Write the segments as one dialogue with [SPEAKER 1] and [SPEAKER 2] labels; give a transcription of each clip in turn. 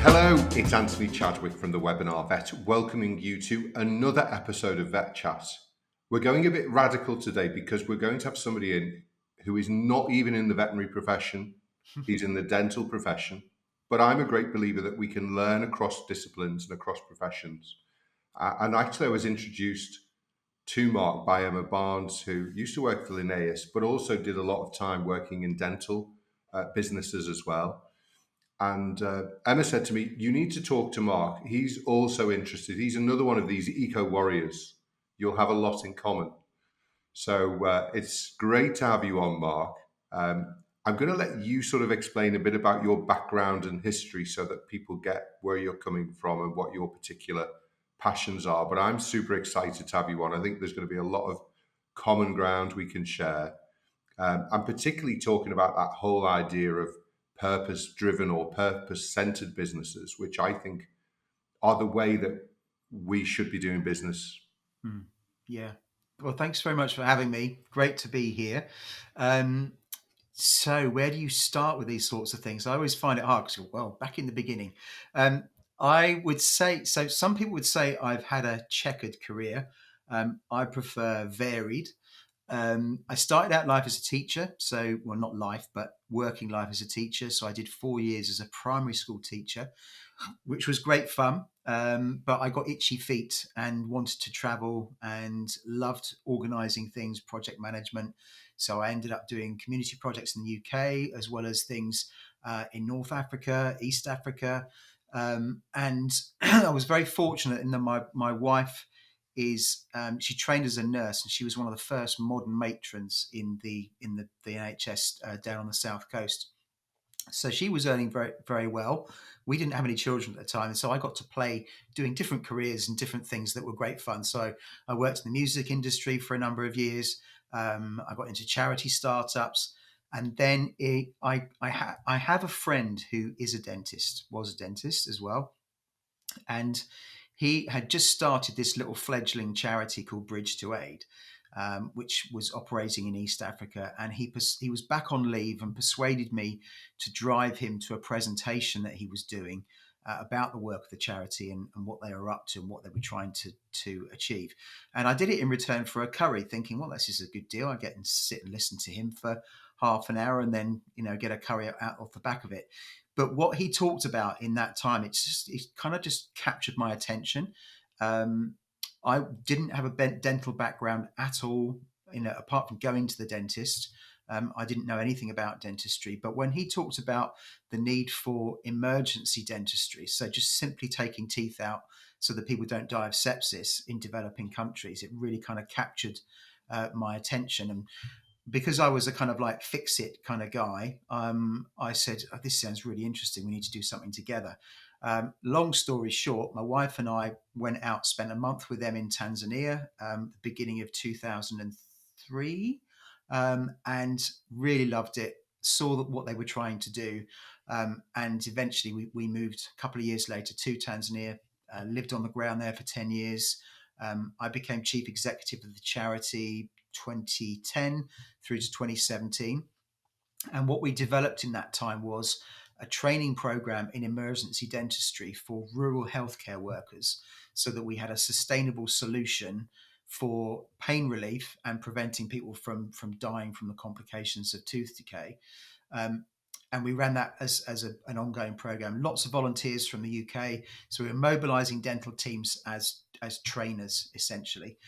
[SPEAKER 1] Hello, it's Anthony Chadwick from the Webinar Vet, welcoming you to another episode of VETChat. We're going a bit radical today because we're going to have somebody in who is not even in the veterinary profession, he's in the dental profession, but I'm a great believer that we can learn across disciplines and across professions. And actually I was introduced to Mark by Emma Barnes, who used to work for Linnaeus, but also did a lot of time working in dental businesses as well. And Emma said to me, you need to talk to Mark. He's also interested. He's another one of these eco warriors. You'll have a lot in common. So it's great to have you on, Mark. I'm going to let you sort of explain a bit about your background and history so that people get where you're coming from and what your particular passions are. But I'm super excited to have you on. I think there's going to be a lot of common ground we can share. I'm particularly talking about that whole idea of purpose-driven or purpose-centered businesses, which I think are the way that we should be doing business.
[SPEAKER 2] Yeah. Well, thanks very much for having me. Great to be here. So where do you start with these sorts of things? I always find it hard because, well, back in the beginning, I would say, so some people would say I've had a checkered career. I prefer varied. I started out life as a teacher. So, well, not life, but working life as a teacher. So I did 4 years as a primary school teacher, which was great fun. But I got itchy feet and wanted to travel and loved organising things, project management. So I ended up doing community projects in the UK as well as things in North Africa, East Africa. And I was very fortunate in that my wife is she trained as a nurse and she was one of the first modern matrons in the NHS down on the south coast. So she was earning very, very well. We didn't have any children at the time, so I got to play doing different careers and different things that were great fun. So I worked in the music industry for a number of years. I got into charity startups, and then I have a friend who is a dentist, was a dentist as well, and he had just started this little fledgling charity called Bridge to Aid, which was operating in East Africa. And he was back on leave and persuaded me to drive him to a presentation that he was doing about the work of the charity and what they were up to and what they were trying to achieve. And I did it in return for a curry, thinking, well, this is a good deal. I get and sit and listen to him for half an hour and then, get a curry out off the back of it. But what he talked about in that time, it kind of just captured my attention. I didn't have a dental background at all, apart from going to the dentist. I didn't know anything about dentistry. But when he talked about the need for emergency dentistry, so just simply taking teeth out so that people don't die of sepsis in developing countries, it really kind of captured my attention. And because I was a kind of like fix it kind of guy, I said, oh, this sounds really interesting. We need to do something together. Long story short, my wife and I went out, spent a month with them in Tanzania, the beginning of 2003, and really loved it. Saw what they were trying to do. And eventually we moved a couple of years later to Tanzania, lived on the ground there for 10 years. I became chief executive of the charity 2010 through to 2017. And what we developed in that time was a training program in emergency dentistry for rural healthcare workers so that we had a sustainable solution for pain relief and preventing people from dying from the complications of tooth decay. And we ran that as an ongoing program. Lots of volunteers from the UK. So we were mobilizing dental teams as trainers, essentially.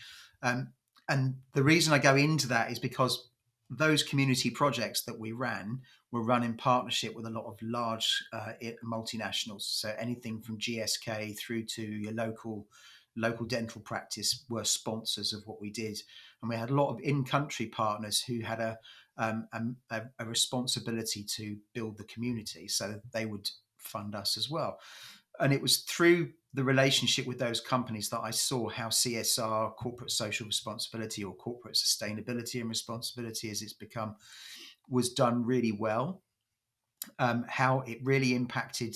[SPEAKER 2] And the reason I go into that is because those community projects that we ran were run in partnership with a lot of large multinationals. So anything from GSK through to your local dental practice were sponsors of what we did. And we had a lot of in-country partners who had a responsibility to build the community, so they would fund us as well. And it was through the relationship with those companies that I saw how CSR, corporate social responsibility, or corporate sustainability and responsibility, as it's become, was done really well. How it really impacted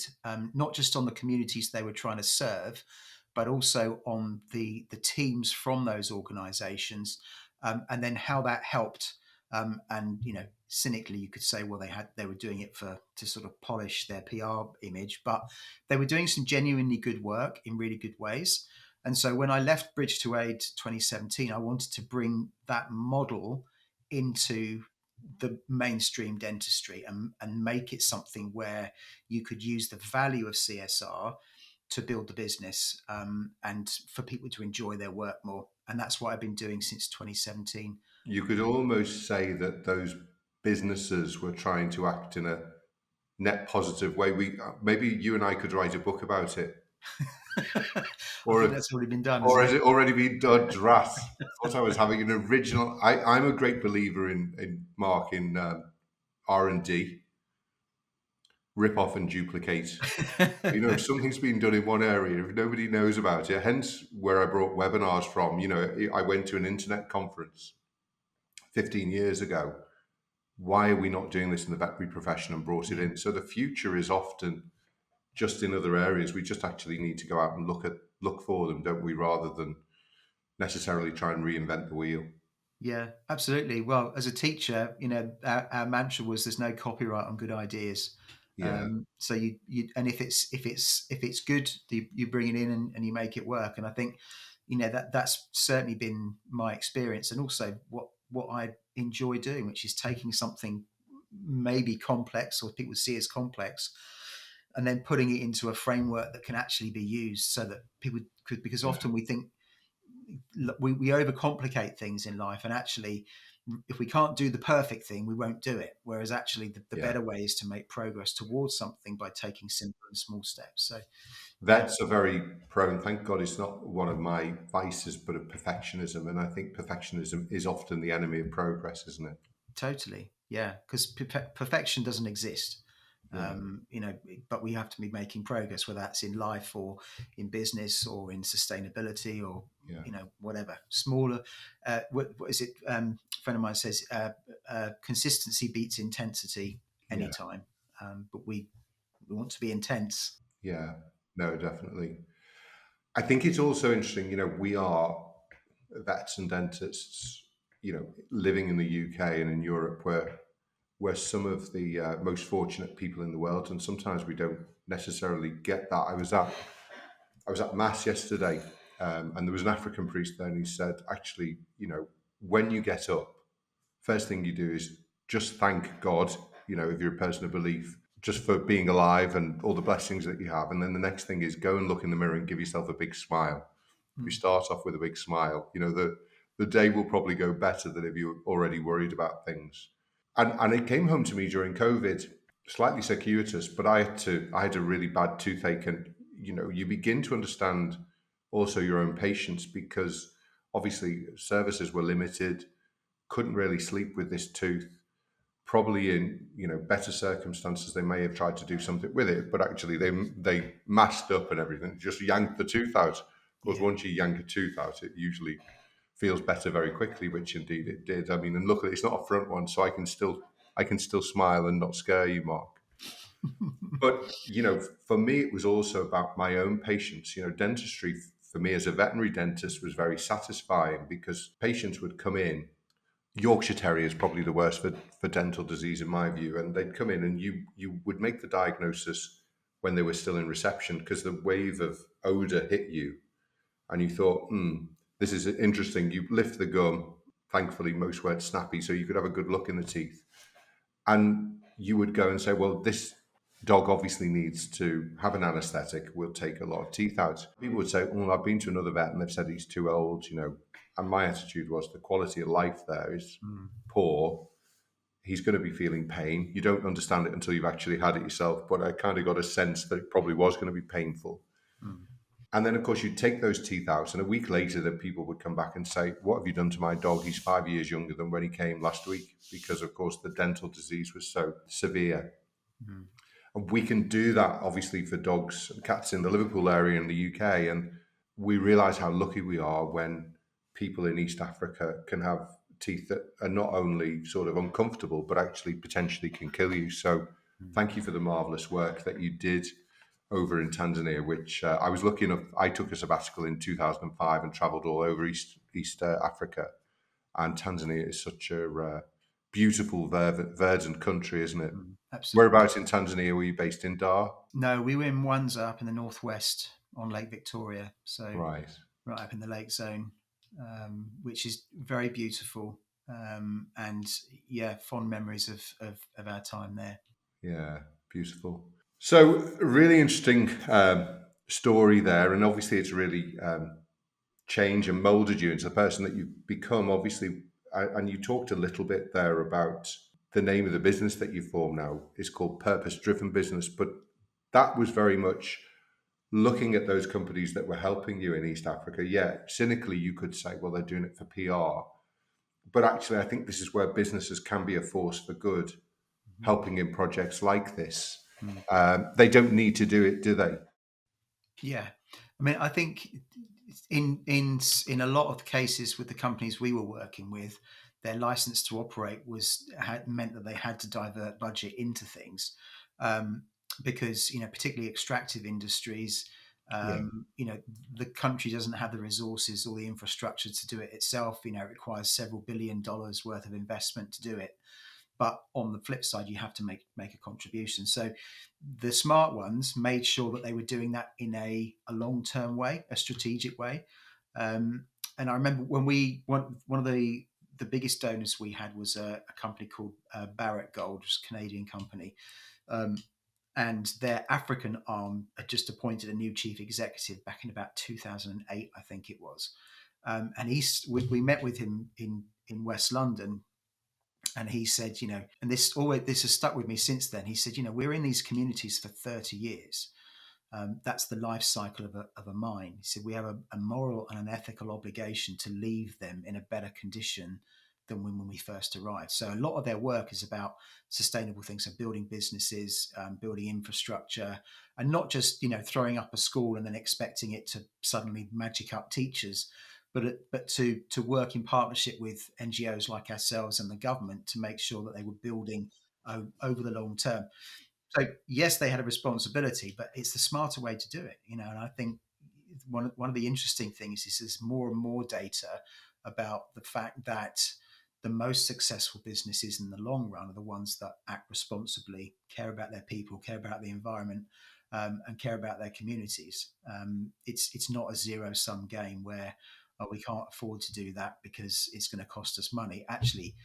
[SPEAKER 2] not just on the communities they were trying to serve, but also on the teams from those organisations, and then how that helped And cynically, you could say, well, they were doing it to sort of polish their PR image, but they were doing some genuinely good work in really good ways. And so when I left Bridge to Aid 2017, I wanted to bring that model into the mainstream dentistry and make it something where you could use the value of CSR to build the business, and for people to enjoy their work more. And that's what I've been doing since 2017.
[SPEAKER 1] You could almost say that those businesses were trying to act in a net positive way. We maybe you and I could write a book about it,
[SPEAKER 2] I think
[SPEAKER 1] or
[SPEAKER 2] that's already been done,
[SPEAKER 1] or
[SPEAKER 2] hasn't
[SPEAKER 1] has
[SPEAKER 2] it?
[SPEAKER 1] it already been done? Drat. I thought I was having an original. I'm a great believer in Mark in R&D, rip off and duplicate. If something's been done in one area, if nobody knows about it, hence where I brought webinars from. I went to an internet conference 15 years ago. Why are we not doing this in the veterinary profession and brought it in? So the future is often just in other areas. We just actually need to go out and look for them, don't we, rather than necessarily try and reinvent the wheel.
[SPEAKER 2] Yeah, absolutely. Well, as a teacher, our mantra was there's no copyright on good ideas.
[SPEAKER 1] Yeah.
[SPEAKER 2] So and if it's good, you bring it in and you make it work. And I think, that's certainly been my experience, and also what I enjoy doing, which is taking something maybe complex or people see as complex, and then putting it into a framework that can actually be used, so that people could, because
[SPEAKER 1] Yeah.
[SPEAKER 2] often we think we overcomplicate things in life, and actually if we can't do the perfect thing, we won't do it, whereas actually the
[SPEAKER 1] Yeah.
[SPEAKER 2] better way is to make progress towards something by taking simple and small steps. So yeah,
[SPEAKER 1] Vets are very prone, thank God it's not one of my vices, but of perfectionism. And I think perfectionism is often the enemy of progress, isn't it?
[SPEAKER 2] totally, yeah, because perfection doesn't exist.
[SPEAKER 1] Yeah.
[SPEAKER 2] But we have to be making progress, whether that's in life or in business or in sustainability or
[SPEAKER 1] Yeah.
[SPEAKER 2] whatever. Smaller, what is it? A friend of mine says, consistency beats intensity
[SPEAKER 1] Yeah.
[SPEAKER 2] anytime. But we want to be intense.
[SPEAKER 1] Yeah. No, definitely. I think it's also interesting, we are vets and dentists, living in the UK and in Europe, where we're some of the most fortunate people in the world, and sometimes we don't necessarily get that. I was at mass yesterday, and there was an African priest there, and he said, actually, when you get up, first thing you do is just thank God, if you're a person of belief, just for being alive and all the blessings that you have. And then the next thing is go and look in the mirror and give yourself a big smile. If you
[SPEAKER 2] Mm.
[SPEAKER 1] start off with a big smile, the day will probably go better than if you're already worried about things. And it came home to me during COVID, slightly circuitous, but I had a really bad toothache, and you begin to understand also your own patients, because obviously services were limited, couldn't really sleep with this tooth. Probably in better circumstances they may have tried to do something with it, but actually they masked up and everything, just yanked the tooth out. Of course,
[SPEAKER 2] Yeah.
[SPEAKER 1] once you yank a tooth out, it usually feels better very quickly, which indeed it did. I mean, and luckily it's not a front one, so I can still smile and not scare you, Mark. But for me, it was also about my own patients. Dentistry for me as a veterinary dentist was very satisfying, because patients would come in. Yorkshire Terrier is probably the worst for dental disease in my view, and they'd come in and you would make the diagnosis when they were still in reception, because the wave of odour hit you, and you thought, this is interesting. You lift the gum. Thankfully, most weren't snappy, so you could have a good look in the teeth. And you would go and say, well, this dog obviously needs to have an anaesthetic. We'll take a lot of teeth out. People would say, well, I've been to another vet and they've said he's too old, And my attitude was the quality of life there is
[SPEAKER 2] Mm.
[SPEAKER 1] poor. He's going to be feeling pain. You don't understand it until you've actually had it yourself, but I kind of got a sense that it probably was going to be painful.
[SPEAKER 2] Mm.
[SPEAKER 1] And then, of course, you'd take those teeth out, and a week later, the people would come back and say, what have you done to my dog? He's 5 years younger than when he came last week, because, of course, the dental disease was so severe.
[SPEAKER 2] Mm.
[SPEAKER 1] And we can do that, obviously, for dogs and cats in the Liverpool area in the UK. And we realise how lucky we are when people in East Africa can have teeth that are not only sort of uncomfortable, but actually potentially can kill you. So
[SPEAKER 2] Mm.
[SPEAKER 1] thank you for the marvellous work that you did over in Tanzania, which I was lucky enough. I took a sabbatical in 2005 and travelled all over East Africa, and Tanzania is such a beautiful, verdant country, isn't it?
[SPEAKER 2] Absolutely.
[SPEAKER 1] Whereabouts in Tanzania were you based in Dar?
[SPEAKER 2] No, we were in Mwanza up in the northwest on Lake Victoria, so
[SPEAKER 1] Right.
[SPEAKER 2] right up in the lake zone, which is very beautiful. And yeah, fond memories of our time there.
[SPEAKER 1] Yeah, beautiful. So, really interesting story there, and obviously, it's really changed and molded you into the person that you've become. Obviously, and you talked a little bit there about the name of the business that you form now is called Purpose Driven Business, but that was very much looking at those companies that were helping you in East Africa. Yeah, cynically, you could say, well, they're doing it for PR, but actually, I think this is where businesses can be a force for good, helping in projects like this.
[SPEAKER 2] Mhm.
[SPEAKER 1] They don't need to do it, do they?
[SPEAKER 2] Yeah, I mean, I think in a lot of the cases with the companies we were working with, their license to operate meant that they had to divert budget into things, um, because particularly extractive industries,
[SPEAKER 1] Yeah.
[SPEAKER 2] the country doesn't have the resources or the infrastructure to do it itself. It requires several $billion worth of investment to do it. But on the flip side, you have to make a contribution. So the smart ones made sure that they were doing that in a long term way, a strategic way. And I remember when one of the biggest donors we had was a company called Barrett Gold, which is a Canadian company. Um, and their African arm had just appointed a new chief executive back in about 2008, I think it was. And we met with him in West London, and he said, and this has stuck with me since then. He said, we're in these communities for 30 years. That's the life cycle of a mine. He said we have a moral and an ethical obligation to leave them in a better condition than when we first arrived. So a lot of their work is about sustainable things, so building businesses, building infrastructure, and not just throwing up a school and then expecting it to suddenly magic up teachers, but to work in partnership with NGOs like ourselves and the government to make sure that they were building over the long term. So yes, they had a responsibility, but it's the smarter way to do it, And I think one of the interesting things is there's more and more data about the fact that the most successful businesses in the long run are the ones that act responsibly, care about their people, care about the environment, and care about their communities. It's not a zero sum game where we can't afford to do that because it's going to cost us money. Actually,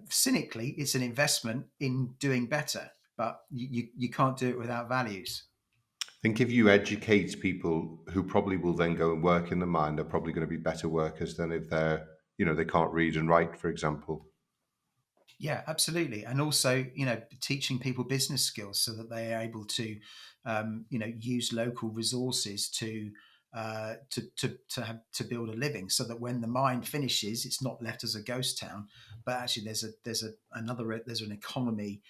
[SPEAKER 2] cynically, it's an investment in doing better, but you can't do it without values.
[SPEAKER 1] I think if you educate people who probably will then go and work in the mine, they're probably going to be better workers than if they can't read and write, for example.
[SPEAKER 2] Yeah, absolutely. And also, teaching people business skills so that they are able to, use local resources to build a living, so that when the mine finishes, it's not left as a ghost town, but actually there's an economy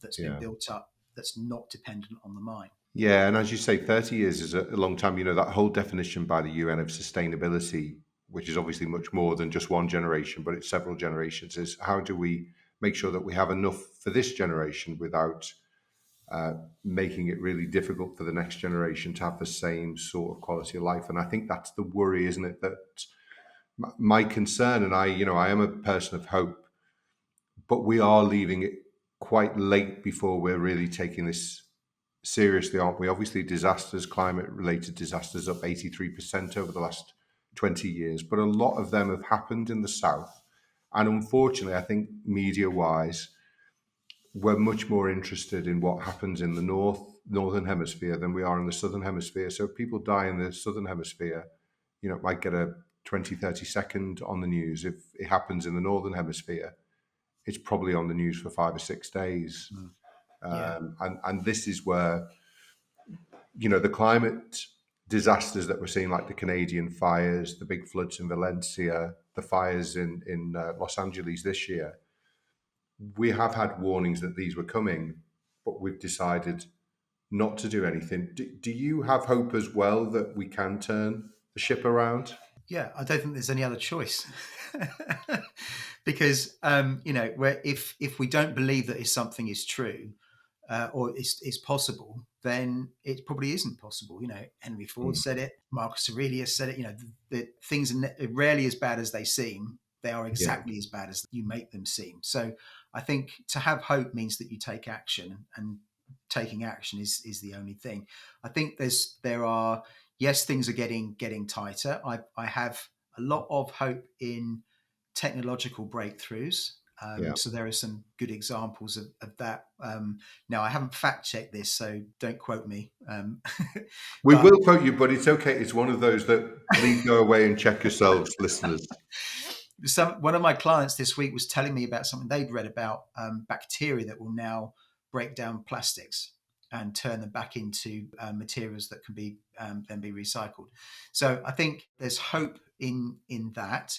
[SPEAKER 2] that's been
[SPEAKER 1] Yeah.
[SPEAKER 2] built up that's not dependent on the mine.
[SPEAKER 1] Yeah, and as you say, 30 years is a long time. That whole definition by the UN of sustainability, which is obviously much more than just one generation, but it's several generations, is how do we make sure that we have enough for this generation without making it really difficult for the next generation to have the same sort of quality of life? And I think that's the worry, isn't it? That my concern, and I am a person of hope, but we are leaving it quite late before we're really taking this seriously, aren't we? Obviously, disasters, climate related disasters, up 83% over the last 20 years, but a lot of them have happened in the south. And unfortunately, I think media wise, we're much more interested in what happens in the northern hemisphere than we are in the southern hemisphere. So if people die in the southern hemisphere, it might get a 20, 30 second on the news. If it happens in the northern hemisphere, it's probably on the news for 5 or 6 days.
[SPEAKER 2] Mm. Yeah.
[SPEAKER 1] And this is where the climate disasters that we're seeing, like the Canadian fires, the big floods in Valencia, the fires in Los Angeles this year, we have had warnings that these were coming, but we've decided not to do anything. Do you have hope as well that we can turn the ship around?
[SPEAKER 2] Yeah, I don't think there's any other choice. Because where if we don't believe that if something is true, or is possible, then it probably isn't possible. Henry Ford
[SPEAKER 1] Mm.
[SPEAKER 2] said it, Marcus Aurelius said it. The things are rarely as bad as they seem, they are
[SPEAKER 1] Yeah.
[SPEAKER 2] exactly as bad as you make them seem. So I think to have hope means that you take action, and taking action is the only thing. I think there are, yes, things are getting tighter. I have a lot of hope in technological breakthroughs.
[SPEAKER 1] Yeah.
[SPEAKER 2] So there are some good examples of that. Now I haven't fact checked this, so don't quote me.
[SPEAKER 1] We
[SPEAKER 2] But
[SPEAKER 1] will quote you, but it's okay. It's one of those that please go away and check yourselves, listeners.
[SPEAKER 2] one of my clients this week was telling me about something they'd read about, bacteria that will now break down plastics and turn them back into materials that can be then be recycled. So I think there's hope in that.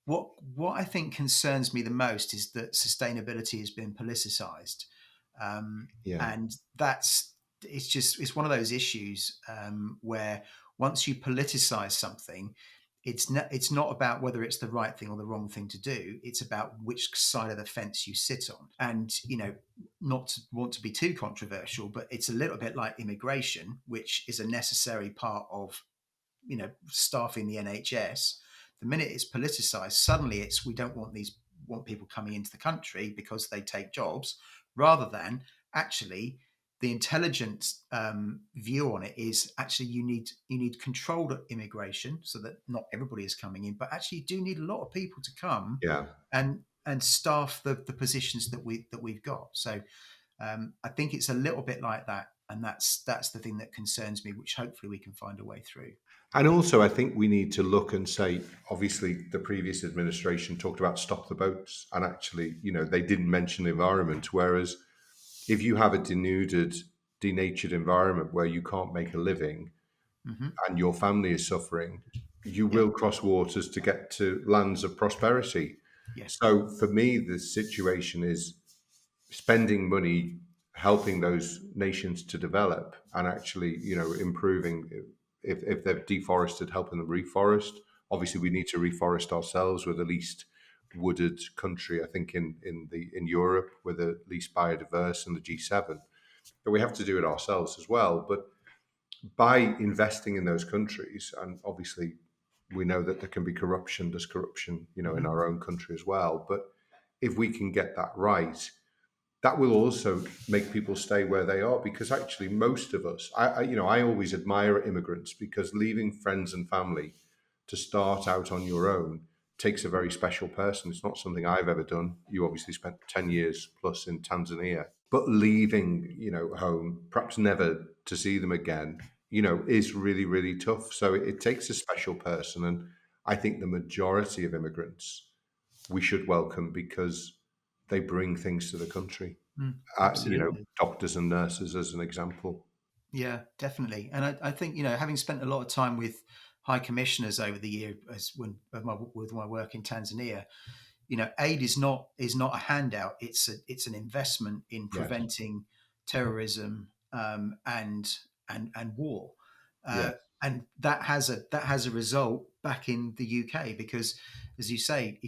[SPEAKER 2] What I think concerns me the most is that sustainability has been politicized, um,
[SPEAKER 1] Yeah.
[SPEAKER 2] and it's one of those issues where once you politicize something, it's not about whether it's the right thing or the wrong thing to do. It's about which side of the fence you sit on. And, not to want to be too controversial, but it's a little bit like immigration, which is a necessary part of, staffing the NHS. The minute it's politicized, suddenly we don't want people coming into the country because they take jobs, rather than actually the intelligent view on it is actually you need controlled immigration so that not everybody is coming in, but actually you do need a lot of people to come
[SPEAKER 1] Yeah.
[SPEAKER 2] and staff the positions that we've got. So I think it's a little bit like that, and that's the thing that concerns me, which hopefully we can find a way through.
[SPEAKER 1] And also, I think we need to look and say, obviously, the previous administration talked about stop the boats, and actually, they didn't mention the environment. Whereas, if you have a denatured environment where you can't make a living
[SPEAKER 2] Hmm.
[SPEAKER 1] and your family is suffering, you
[SPEAKER 2] Yeah.
[SPEAKER 1] will cross waters to get to lands of prosperity.
[SPEAKER 2] Yeah.
[SPEAKER 1] So, for me, the situation is spending money helping those nations to develop and actually improving if they've deforested, helping them reforest. Obviously we need to reforest ourselves. We're the least wooded country, I think, in Europe. We're the least biodiverse in the G7, but we have to do it ourselves as well. But by investing in those countries, and obviously we know that there can be corruption, there's corruption in
[SPEAKER 2] Hmm.
[SPEAKER 1] our own country as well, but if we can get that right, that will also make people stay where they are, because actually most of us, I always admire immigrants, because leaving friends and family to start out on your own takes a very special person. It's not something I've ever done. You obviously spent 10 years plus in Tanzania, but leaving, home, perhaps never to see them again, is really, really tough. So it takes a special person. And I think the majority of immigrants we should welcome, because they bring things to the country.
[SPEAKER 2] Absolutely.
[SPEAKER 1] Doctors and nurses, as an example.
[SPEAKER 2] Yeah, definitely. And I think, having spent a lot of time with high commissioners over the year, with my work in Tanzania, aid is not a handout. It's an investment in
[SPEAKER 1] Yes,
[SPEAKER 2] preventing terrorism, and war, uh,
[SPEAKER 1] yes,
[SPEAKER 2] and that has a result back in the UK, because, as you say,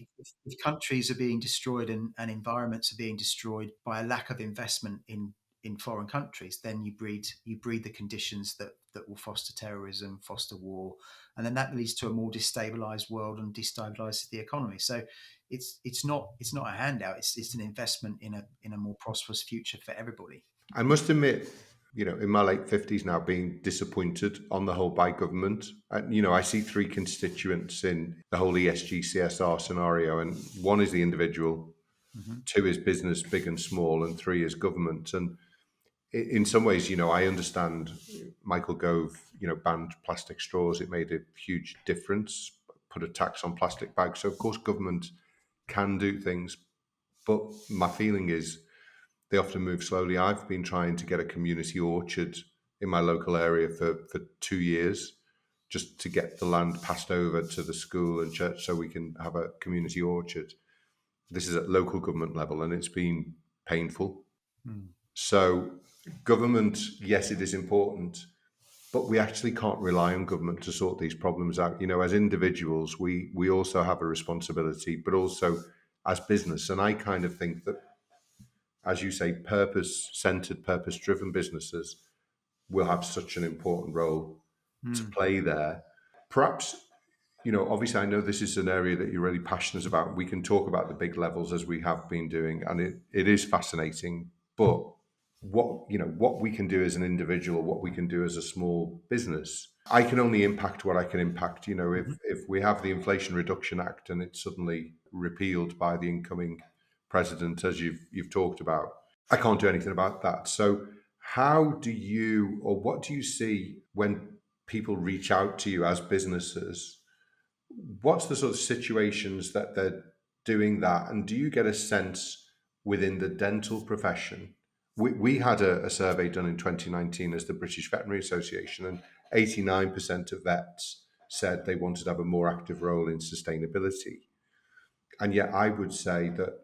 [SPEAKER 2] if countries are being destroyed, and environments are being destroyed by a lack of investment in foreign countries, then you breed the conditions that will foster terrorism, foster war, and then that leads to a more destabilized world and destabilizes the economy. So it's not a handout. It's an investment in a more prosperous future for everybody.
[SPEAKER 1] I must admit, in my late 50s now, being disappointed on the whole by government. And, I see three constituents in the whole ESG CSR scenario. And one is the individual,
[SPEAKER 2] Hmm.
[SPEAKER 1] two is business, big and small, and three is government. And in some ways, I understand Michael Gove, banned plastic straws. It made a huge difference, put a tax on plastic bags. So, of course, government can do things. But my feeling is they often move slowly. I've been trying to get a community orchard in my local area for 2 years, just to get the land passed over to the school and church so we can have a community orchard. This is at local government level, and it's been painful.
[SPEAKER 2] Mm.
[SPEAKER 1] So, government, yes, it is important, but we actually can't rely on government to sort these problems out. As individuals, we also have a responsibility, but also as business. And I kind of think that, as you say, purpose-centered, purpose-driven businesses will have such an important role to
[SPEAKER 2] Mm.
[SPEAKER 1] play there. Perhaps, Obviously, I know this is an area that you're really passionate about. We can talk about the big levels as we have been doing, and it is fascinating. But what we can do as an individual, what we can do as a small business, I can only impact what I can impact.
[SPEAKER 2] Mhm.
[SPEAKER 1] If we have the Inflation Reduction Act and it's suddenly repealed by the incoming president, as you've talked about, I can't do anything about that. So, how do you, or what do you see when people reach out to you as businesses? What's the sort of situations that they're doing that? And do you get a sense within the dental profession? We had a survey done in 2019 as the British Veterinary Association, and 89% of vets said they wanted to have a more active role in sustainability. And yet, I would say that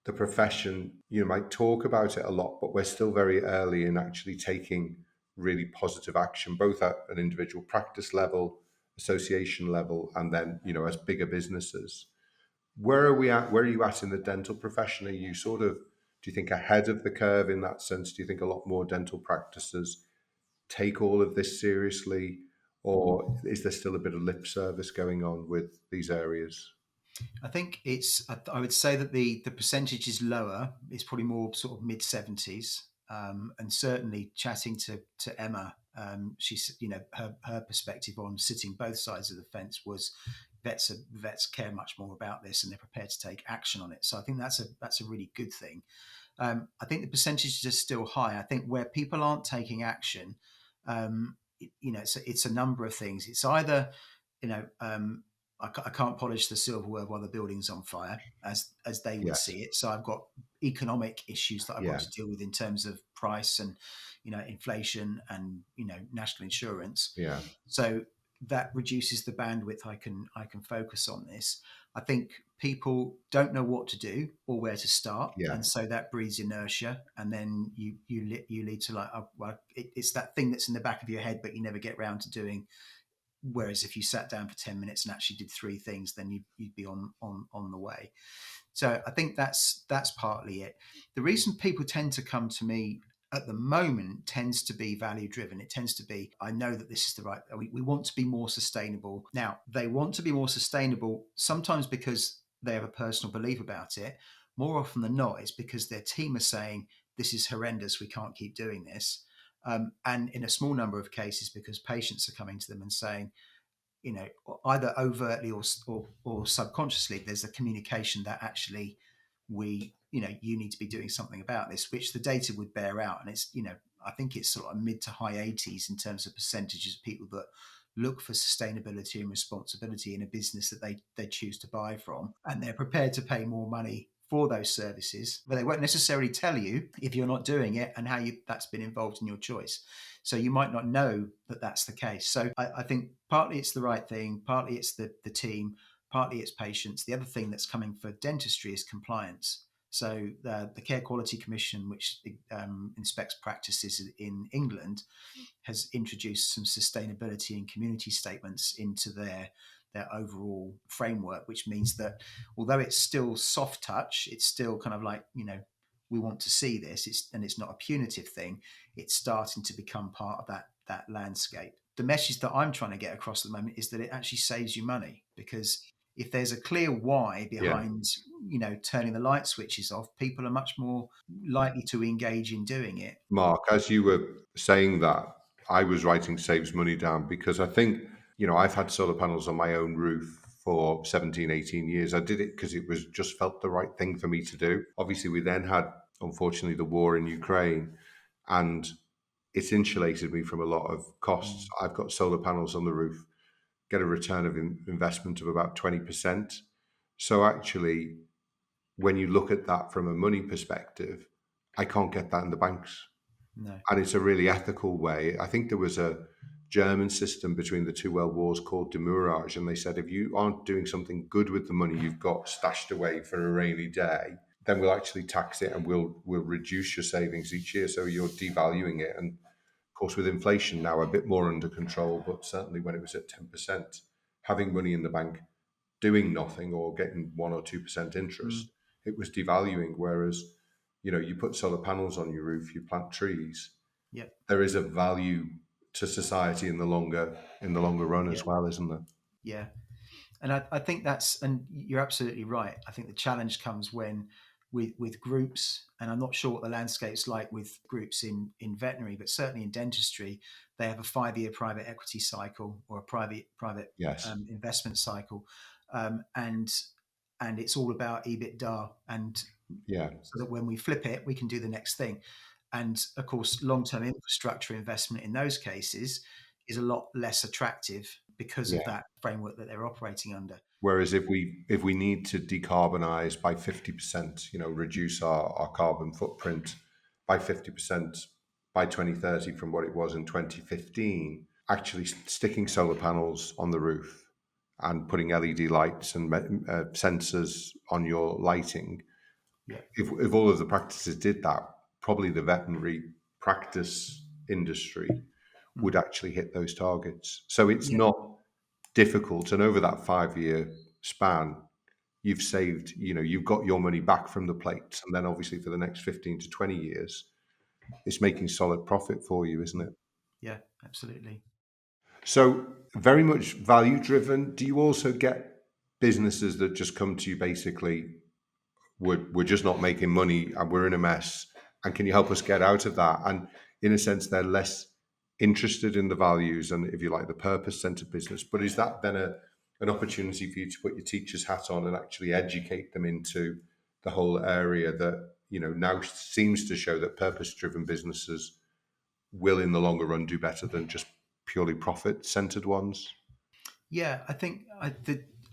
[SPEAKER 1] the profession, might talk about it a lot, but we're still very early in actually taking really positive action, both at an individual practice level, association level, and then, as bigger businesses. Where are we at? Where are you at in the dental profession? Are you do you think ahead of the curve in that sense? Do you think a lot more dental practices take all of this seriously? Or is there still a bit of lip service going on with these areas?
[SPEAKER 2] I think I would say that the percentage is lower. It's probably more sort of mid 70s. And certainly chatting to Emma, she's, her perspective on sitting both sides of the fence was vets care much more about this and they're prepared to take action on it. So I think that's a really good thing. I think the percentages are still high. I think where people aren't taking action, it's a number of things. It's either, you know, I can't polish the silverware while the building's on fire, as they would
[SPEAKER 1] Yes.
[SPEAKER 2] see it. So I've got economic issues that I've got
[SPEAKER 1] Yeah.
[SPEAKER 2] to deal with in terms of price and, inflation and, national insurance.
[SPEAKER 1] Yeah.
[SPEAKER 2] So that reduces the bandwidth I can focus on this. I think people don't know what to do or where to start,
[SPEAKER 1] Yeah.
[SPEAKER 2] and so that breeds inertia, and then you lead to like, oh, well, it's that thing that's in the back of your head, but you never get around to doing. Whereas if you sat down for 10 minutes and actually did three things, then you'd be on the way. So I think that's partly it. The reason people tend to come to me at the moment tends to be value driven. It tends to be, I know that this is the right, we want to be more sustainable. Now, they want to be more sustainable sometimes because they have a personal belief about it. More often than not, it's because their team are saying, this is horrendous, we can't keep doing this. And in a small number of cases, because patients are coming to them and saying, either overtly or subconsciously, there's a communication that actually you need to be doing something about this, which the data would bear out. And it's, I think it's sort of mid to high 80s in terms of percentages of people that look for sustainability and responsibility in a business that they choose to buy from, and they're prepared to pay more money for those services, but they won't necessarily tell you if you're not doing it and how that's been involved in your choice. So you might not know that that's the case. So I think partly it's the right thing, partly it's the team, partly it's patients. The other thing that's coming for dentistry is compliance. So the Care Quality Commission, which inspects practices in England, has introduced some sustainability and community statements into their overall framework, which means that although it's still soft touch, it's still kind of like, we want to see this. It's not a punitive thing. It's starting to become part of that landscape. The message that I'm trying to get across at the moment is that it actually saves you money, because if there's a clear why
[SPEAKER 1] Yeah.
[SPEAKER 2] behind, turning the light switches off, people are much more likely to engage in doing it.
[SPEAKER 1] Mark, as you were saying that, I was writing saves money down because I think, I've had solar panels on my own roof for 17, 18 years. I did it because it was just felt the right thing for me to do. Obviously, we then had, unfortunately, the war in Ukraine, and it's insulated me from a lot of costs.
[SPEAKER 2] Mm,
[SPEAKER 1] I've got solar panels on the roof, get a return of investment of about 20%. So actually, when you look at that from a money perspective, I can't get that in the banks,
[SPEAKER 2] no.
[SPEAKER 1] and it's a really ethical way. I think there was a German system between the two world wars called demurrage, and they said if you aren't doing something good with the money you've got stashed away for a rainy day, then we'll actually tax it and we'll reduce your savings each year. So you're devaluing it, and of course with inflation now a bit more under control, but certainly when it was at 10%, having money in the bank doing nothing or getting 1 or 2%
[SPEAKER 2] Mm,
[SPEAKER 1] interest, it was devaluing. Whereas, you put solar panels on your roof, you plant trees,
[SPEAKER 2] yeah.
[SPEAKER 1] there is a value to society in the longer run
[SPEAKER 2] Yeah.
[SPEAKER 1] as well, isn't there?
[SPEAKER 2] Yeah. And I think that's, and you're absolutely right. I think the challenge comes when with groups, and I'm not sure what the landscape's like with groups in veterinary, but certainly in dentistry, they have a 5-year private equity cycle or a private
[SPEAKER 1] Yes.
[SPEAKER 2] investment cycle, and it's all about EBITDA, and
[SPEAKER 1] Yeah.
[SPEAKER 2] so that when we flip it, we can do the next thing. And of course, long-term infrastructure investment in those cases is a lot less attractive because of
[SPEAKER 1] Yeah.
[SPEAKER 2] that framework that they're operating under.
[SPEAKER 1] Whereas if we need to decarbonize by 50%, reduce our carbon footprint by 50% by 2030 from what it was in 2015, actually sticking solar panels on the roof and putting LED lights and sensors on your lighting,
[SPEAKER 2] Yeah.
[SPEAKER 1] if all of the practices did that, probably the veterinary practice industry would
[SPEAKER 2] Mm.
[SPEAKER 1] actually hit those targets. So it's
[SPEAKER 2] Yeah.
[SPEAKER 1] not difficult. And over that 5-year span, you've saved, you've got your money back from the plates. And then obviously for the next 15 to 20 years, it's making solid profit for you, isn't it?
[SPEAKER 2] Yeah, absolutely.
[SPEAKER 1] So very much value driven. Do you also get businesses that just come to you basically, we're just not making money and we're in a mess, and can you help us get out of that? And in a sense, they're less interested in the values and, if you like, the purpose centered business. But is that then an opportunity for you to put your teacher's hat on and actually educate them into the whole area that now seems to show that purpose driven businesses will in the longer run do better than just purely profit centered ones?
[SPEAKER 2] Yeah, I think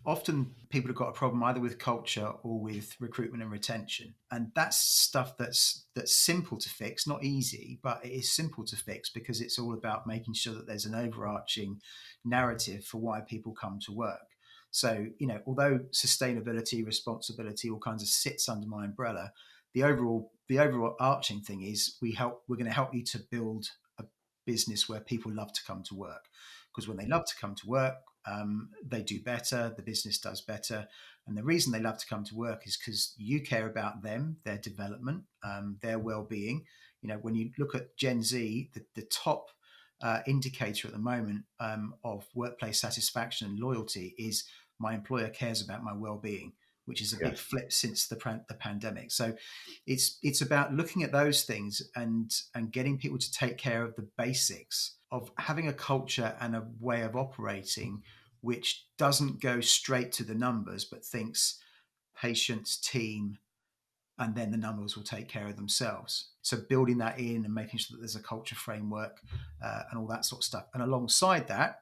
[SPEAKER 2] often people have got a problem either with culture or with recruitment and retention, and that's stuff that's simple to fix, not easy, but it is simple to fix because it's all about making sure that there's an overarching narrative for why people come to work. So, although sustainability, responsibility, all kinds of sits under my umbrella, the overall arching thing is we're going to help you to build a business where people love to come to work, because when they love to come to work, they do better, the business does better. And the reason they love to come to work is because you care about them, their development, their well-being. When you look at Gen Z, the top indicator at the moment of workplace satisfaction and loyalty is my employer cares about my well-being, which is a big
[SPEAKER 1] Yes.
[SPEAKER 2] flip since the pandemic. So it's about looking at those things and getting people to take care of the basics of having a culture and a way of operating which doesn't go straight to the numbers but thinks patients, team, and then the numbers will take care of themselves. So building that in and making sure that there's a culture framework and all that sort of stuff. And alongside that,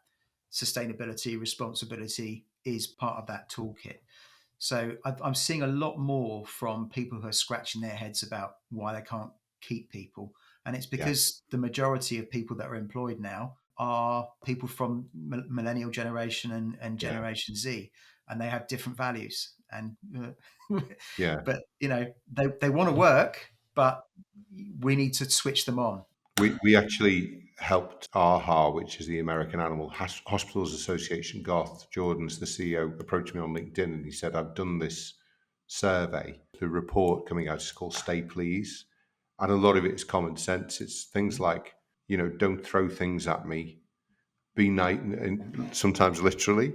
[SPEAKER 2] sustainability, responsibility is part of that toolkit. So I'm seeing a lot more from people who are scratching their heads about why they can't keep people. And it's
[SPEAKER 1] Yeah.
[SPEAKER 2] because the majority of people that are employed now are people from millennial generation and
[SPEAKER 1] Yeah.
[SPEAKER 2] Generation Z, and they have different values. And
[SPEAKER 1] Yeah.
[SPEAKER 2] but they want to work, but we need to switch them on.
[SPEAKER 1] We actually helped AHA, which is the American Animal Hospitals Association. Garth Jordan's the CEO, approached me on LinkedIn and he said, I've done this survey. The report coming out is called Stay Please. And a lot of it is common sense. It's things like, don't throw things at me, be nice, and sometimes literally,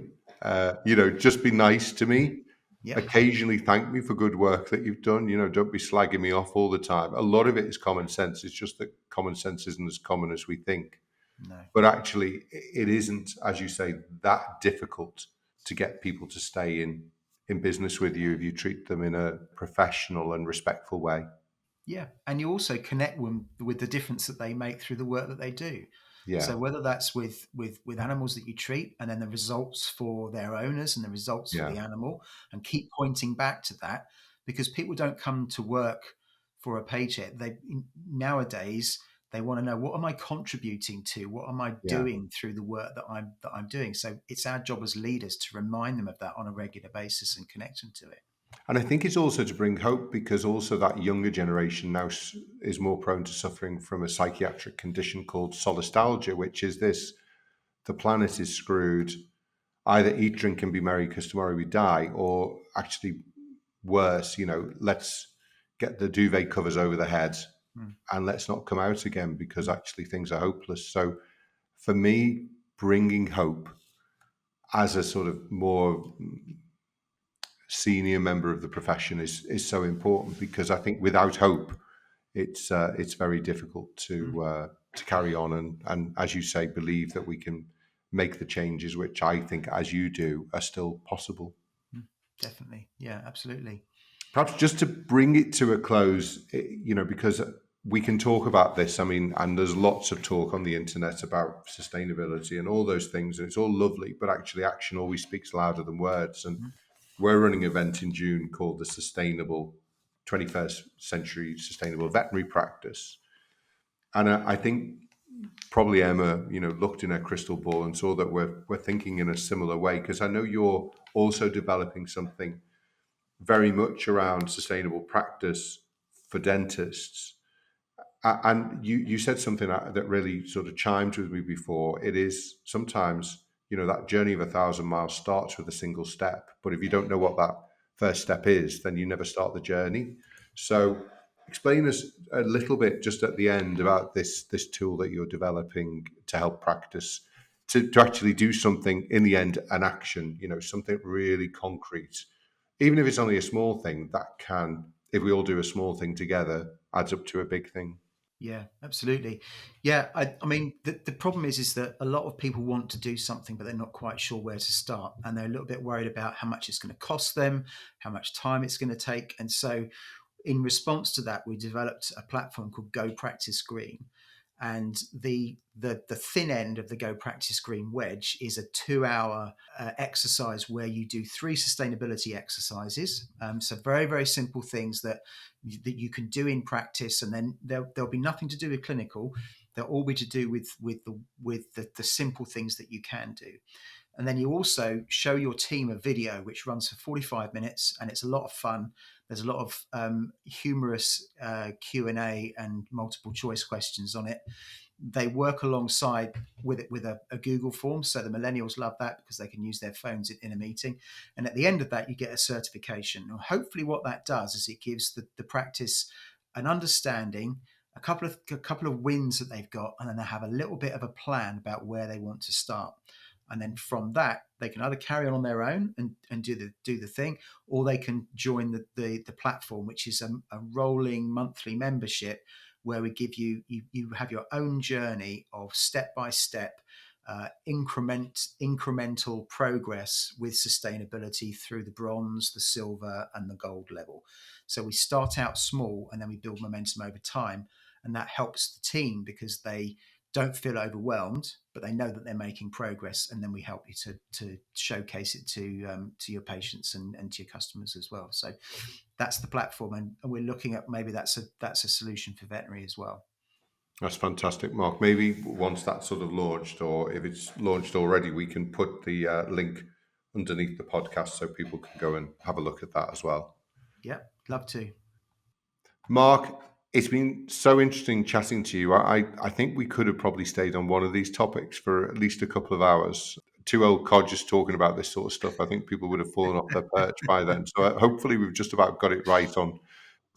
[SPEAKER 1] just be nice to me.
[SPEAKER 2] Yeah,
[SPEAKER 1] Occasionally thank me for good work that you've done. Don't be slagging me off all the time. A lot of it is common sense. It's just that common sense isn't as common as we think.
[SPEAKER 2] no.
[SPEAKER 1] But actually, it isn't, as you say, that difficult to get people to stay in business with you if you treat them in a professional and respectful way.
[SPEAKER 2] Yeah, and you also connect with the difference that they make through the work that they do.
[SPEAKER 1] Yeah,
[SPEAKER 2] So whether that's with animals that you treat, and then the results for their owners and the results for
[SPEAKER 1] yeah,
[SPEAKER 2] the animal, and keep pointing back to that, because people don't come to work for a paycheck. They nowadays they want to know, what am I contributing to? What am I
[SPEAKER 1] yeah.
[SPEAKER 2] doing through the work that I'm doing? So it's our job as leaders to remind them of that on a regular basis and connect them to it.
[SPEAKER 1] And I think it's also to bring hope, because also that younger generation now is more prone to suffering from a psychiatric condition called solastalgia, which is this: the planet is screwed. Either eat, drink, and be merry because tomorrow we die, or actually worse, let's get the duvet covers over the head
[SPEAKER 2] Mm.
[SPEAKER 1] and let's not come out again because actually things are hopeless. So for me, bringing hope as a sort of more senior member of the profession is so important, because I think without hope, it's very difficult to carry on and as you say, believe that we can make the changes which I think, as you do, are still possible.
[SPEAKER 2] Definitely. Yeah, absolutely.
[SPEAKER 1] Perhaps just to bring it to a close, because we can talk about this. I mean, and there's lots of talk on the internet about sustainability and all those things, and it's all lovely, but actually action always speaks louder than words. And we're running an event in June called the Sustainable 21st Century Sustainable Veterinary Practice. And I think probably Emma, looked in her crystal ball and saw that we're thinking in a similar way, because I know you're also developing something very much around sustainable practice for dentists. And you said something that really sort of chimed with me before. It is sometimes, that journey of 1,000 miles starts with a single step. But if you don't know what that first step is, then you never start the journey. So explain us a little bit just at the end about this tool that you're developing to help practice, to actually do something in the end, an action, something really concrete. Even if it's only a small thing, that can, if we all do a small thing together, adds up to a big thing.
[SPEAKER 2] Yeah, absolutely. Yeah, I mean, the problem is that a lot of people want to do something, but they're not quite sure where to start, and they're a little bit worried about how much it's going to cost them, how much time it's going to take, and so in response to that, we developed a platform called Go Practice Green, and the thin end of the Go Practice Green wedge is a 2-hour exercise where you do 3 sustainability exercises. So very, very simple things that you can do in practice, and then there'll be nothing to do with clinical. They'll all be to do with the simple things that you can do. And then you also show your team a video which runs for 45 minutes, and it's a lot of fun. There's a lot of humorous Q&A and multiple choice questions on it. They work alongside with it with a Google form. So the millennials love that because they can use their phones in a meeting. And at the end of that, you get a certification. And hopefully what that does is it gives the practice an understanding, a couple of wins that they've got, and then they have a little bit of a plan about where they want to start. And then from that, they can either carry on their own and do the thing, or they can join the platform, which is a rolling monthly membership where we give you have your own journey of step-by-step incremental progress with sustainability through the bronze, the silver, and the gold level. So we start out small and then we build momentum over time, and that helps the team because they don't feel overwhelmed, but they know that they're making progress, and then we help you to showcase it to your patients and to your customers as well. So that's the platform, and we're looking at maybe that's a solution for veterinary as well.
[SPEAKER 1] That's fantastic, Mark. Maybe once that's sort of launched, or if it's launched already, we can put the link underneath the podcast so people can go and have a look at that as well.
[SPEAKER 2] Yeah, love to.
[SPEAKER 1] Mark, it's been so interesting chatting to you. I think we could have probably stayed on one of these topics for at least a couple of hours. 2 old codgers talking about this sort of stuff. I think people would have fallen off their perch by then. So hopefully we've just about got it right on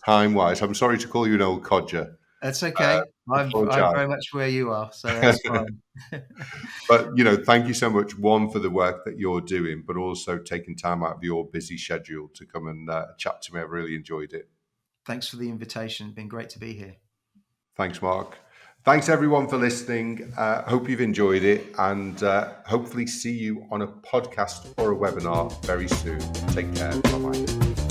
[SPEAKER 1] time-wise. I'm sorry to call you an old codger.
[SPEAKER 2] That's okay. I'm very much where you are, so that's fine.
[SPEAKER 1] But, thank you so much, one, for the work that you're doing, but also taking time out of your busy schedule to come and chat to me. I've really enjoyed it.
[SPEAKER 2] Thanks for the invitation. Been great to be here.
[SPEAKER 1] Thanks, Mark. Thanks, everyone, for listening. Hope you've enjoyed it, and hopefully see you on a podcast or a webinar very soon. Take care. Bye-bye.